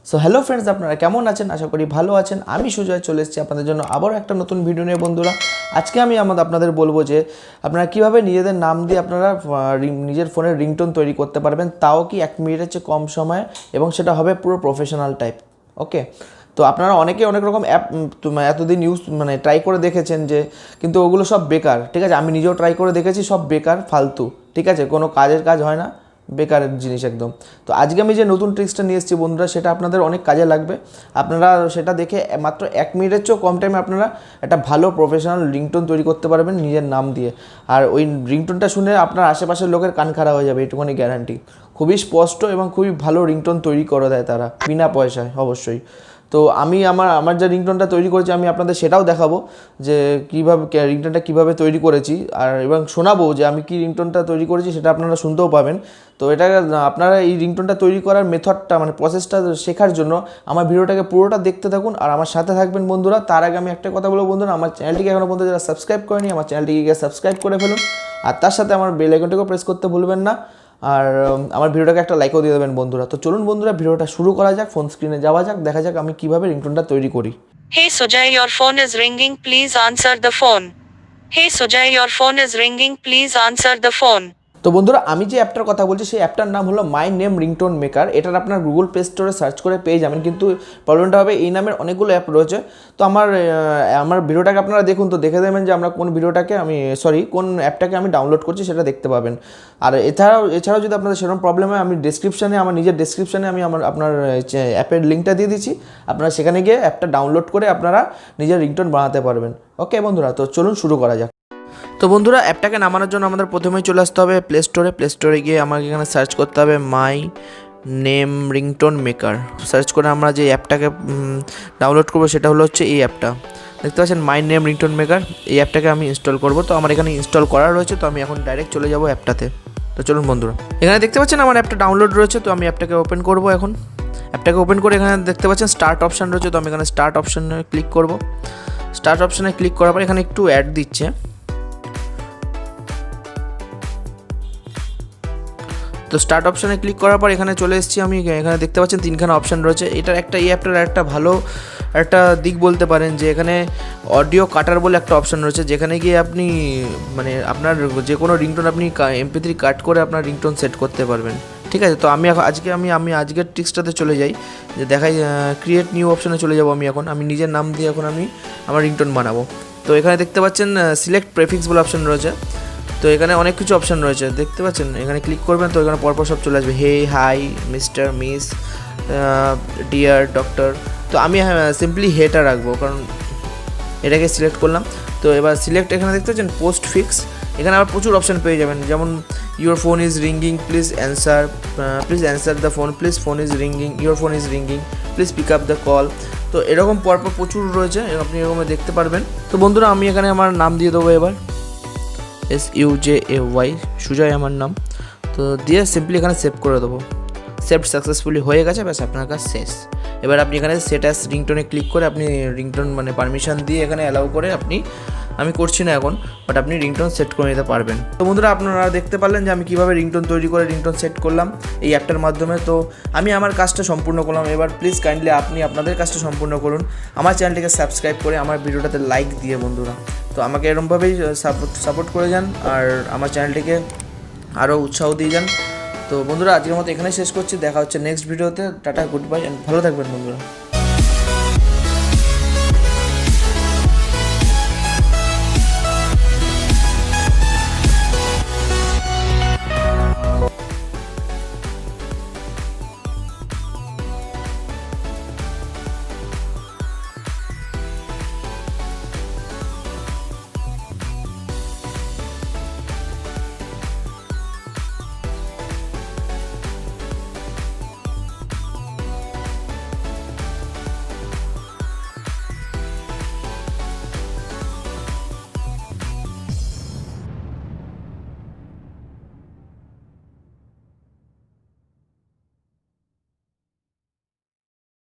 So hello friends, আপনারা কেমন আছেন? আশা করি ভালো আছেন। আমি সুজয় চলে এসেছি আপনাদের জন্য আবারও একটা নতুন ভিডিও নিয়ে বন্ধুরা। আজকে আমি আপনাদের বলবো যে আপনারা কীভাবে নিজেদের নাম দিয়ে আপনারা নিজের ফোনের রিংটোন তৈরি করতে পারবেন, তাও কি 1 মিনিটের চেয়ে কম সময়ে, এবং সেটা হবে পুরো প্রফেশনাল টাইপ। ওকে, তো আপনারা অনেকে অনেক রকম অ্যাপ এতদিন ট্রাই করে দেখেছেন, যে কিন্তু ওগুলো সব বেকার। ঠিক আছে, আমি নিজেও ট্রাই করে দেখেছি, সব বেকার, ফালতু। ঠিক আছে, কোনো কাজ হয় না, বেকারের জিনিস একদম। তো আজকে আমি যে নতুন ট্রিক্সটা নিয়ে এসেছি বন্ধুরা, সেটা আপনাদের অনেক কাজে লাগবে। আপনারা সেটা দেখে মাত্র 1 মিনিটের চেয়েও কম টাইমে আপনারা একটা ভালো প্রফেশনাল রিংটোন তৈরি করতে পারবেন নিজের নাম দিয়ে। আর ওই রিংটোনটা শুনে আপনার আশেপাশের লোকের কান খারাপ হয়ে যাবে, এটুকুনি গ্যারান্টি। খুবই স্পষ্ট এবং খুবই ভালো রিংটোন তৈরি করে দেয় তারা, বিনা পয়সায় অবশ্যই। তো আমি আমার যে রিংটোনটা তৈরি করেছি, আমি আপনাদের সেটাও দেখাবো যে কীভাবে রিংটোনটা কীভাবে তৈরি করেছি, আর এবং শোনাবো যে আমি কী রিংটোনটা তৈরি করেছি, সেটা আপনারা শুনতেও পাবেন। তো এটা আপনারা এই রিংটোনটা তৈরি করার মেথডটা প্রসেসটা শেখার জন্য আমার ভিডিওটাকে পুরোটা দেখতে থাকুন আর আমার সাথে থাকবেন বন্ধুরা। তার আগে আমি একটা কথা বলবো বন্ধুরা, আমার চ্যানেলটিকে এখনও পর্যন্ত যারা সাবস্ক্রাইব করেনি, আমার চ্যানেলটিকে গিয়ে সাবস্ক্রাইব করে ফেলুন, আর তার সাথে আমার বেল আইকনটাকেও প্রেস করতে ভুলবেন না, আর আমার ভিডিওটাকে একটা লাইকও দিয়ে দেবেন বন্ধুরা। তো চলুন বন্ধুরা, ভিডিওটা শুরু করা যাক। ফোন স্ক্রিনে যাওয়া যাক, দেখা যাক আমি কিভাবে রিংটোনটা তৈরি করি। Hey Sujay, your phone is ringing, please answer the phone. Hey Sujay, your phone is ringing, please answer the phone. তো বন্ধুরা, আমি যে অ্যাপটার কথা বলছি, সেই অ্যাপটার নাম হলো মাই নেম রিংটোন মেকার। এটার আপনার গুগল প্লে স্টোরে সার্চ করে পেয়ে যাবেন, কিন্তু প্রবলেমটা হবে এই নামের অনেকগুলো অ্যাপ রয়েছে। তো আমার ভিডিওটাকে আপনারা দেখুন, তো দেখে দেবেন যে আমরা কোন কোন অ্যাপটাকে আমি ডাউনলোড করছি, সেটা দেখতে পাবেন। আর এছাড়াও যদি আপনাদের সেরকম প্রবলেম হয়, আমি আমার নিজের ডেসক্রিপশানে আমি আপনার অ্যাপের লিঙ্কটা দিয়ে দিচ্ছি। আপনারা সেখানে গিয়ে অ্যাপটা ডাউনলোড করে আপনারা নিজের রিংটোন বানাতে পারবেন। ওকে বন্ধুরা, তো চলুন শুরু করা যাক। তো বন্ধুরা, অ্যাপটাকে নামানোর জন্য আমাদের প্রথমেই চলে আসতে হবে প্লে স্টোরে গিয়ে আমাকে এখানে সার্চ করতে হবে my name ringtone maker. Search করে আমরা যে অ্যাপটাকে ডাউনলোড করবো, সেটা হচ্ছে এই অ্যাপটা। দেখতে পাচ্ছেন মাই নেম রিংটোন মেকার, এই অ্যাপটাকে আমি ইনস্টল করব। তো আমার এখানে ইনস্টল করা রয়েছে, তো আমি এখন ডাইরেক্ট চলে যাব অ্যাপটাতে। তো চলুন বন্ধুরা, এখানে দেখতে পাচ্ছেন আমার অ্যাপটা ডাউনলোড রয়েছে, তো আমি অ্যাপটাকে ওপেন করব। এখন অ্যাপটাকে ওপেন করে এখানে দেখতে পাচ্ছেন স্টার্ট অপশান রয়েছে, তো আমি এখানে স্টার্ট অপশানে ক্লিক করব। স্টার্ট অপশানে ক্লিক করার পর এখানে একটু অ্যাড দিচ্ছে, তো স্টার্ট অপশানে ক্লিক করার পর এখানে চলে এসেছি আমি। এখানে দেখতে পাচ্ছেন 3খানা অপশান রয়েছে। এটার এই অ্যাপটার একটা ভালো দিক বলতে পারেন যে এখানে অডিও কাটার বলে একটা অপশান রয়েছে, যেখানে গিয়ে আপনি আপনার যে কোনো রিংটোন আপনি MP3 কাট করে আপনার রিংটোন সেট করতে পারবেন। ঠিক আছে, তো আমি আজকের ট্রিক্সটাতে চলে যাই, যে দেখাই ক্রিয়েট নিউ অপশানে চলে যাব। আমি নিজের নাম দিয়ে এখন আমি আমার রিংটোন বানাবো। তো এখানে দেখতে পাচ্ছেন সিলেক্ট প্রেফিক্স বলে অপশান রয়েছে। তো এখানে অনেক কিছু অপশান রয়েছে, দেখতে পাচ্ছেন। এখানে ক্লিক করবেন, তো এখানে পরপর সব চলে আসবে, hey, hi, mister, miss, dear, doctor. তো আমি সিম্পলি হেটা রাখবো, কারণ এটাকে সিলেক্ট করলাম। তো এবার সিলেক্ট, এখানে দেখতে পাচ্ছেন পোস্ট ফিক্স। এখানে আবার প্রচুর অপশান পেয়ে যাবেন, যেমন your phone is ringing, please answer the phone, please phone is ringing, your phone is ringing, please pick up the call. তো এরকম পরপর প্রচুর রয়েছে, আপনি এরকম দেখতে পারবেন। তো বন্ধুরা, আমি এখানে আমার নাম দিয়ে দেবো এবার, SUJAY, সুজয় আমার নাম। তো দিয়ে সিম্পলি এখানে সেভ করে দেবো। সেভ সাকসেসফুলি হয়ে গেছে, ব্যাস আপনার কাজ শেষ। এবার আপনি এখানে সেট অ্যাজ রিংটোনে ক্লিক করে আপনি রিংটোন পারমিশন দিয়ে এখানে অ্যালাউ করে আমি করছি না এখন, বাট আপনি রিংটোন সেট করে নিতে পারবেন। তো বন্ধুরা, আপনারা দেখতে পারলেন যে আমি কীভাবে রিংটোন তৈরি করে রিংটোন সেট করলাম এই অ্যাপটার মাধ্যমে। তো আমি আমার কাজটা সম্পূর্ণ করলাম। এবার প্লিজ কাইন্ডলি আপনি আপনাদের কাজটা সম্পূর্ণ করুন, আমার চ্যানেলটিকে সাবস্ক্রাইব করে আমার ভিডিওটাতে লাইক দিয়ে বন্ধুরা। তো আমাকে এরকমভাবেই সাপোর্ট করে যান, আর আমার চ্যানেলটিকে আরও উৎসাহ দিয়ে যান। তো বন্ধুরা, আজকের মতো এখানে শেষ করছি, দেখা হচ্ছে নেক্সট ভিডিওতে। টাটা, গুড বাই, অ্যান্ড ভালো থাকবেন বন্ধুরা।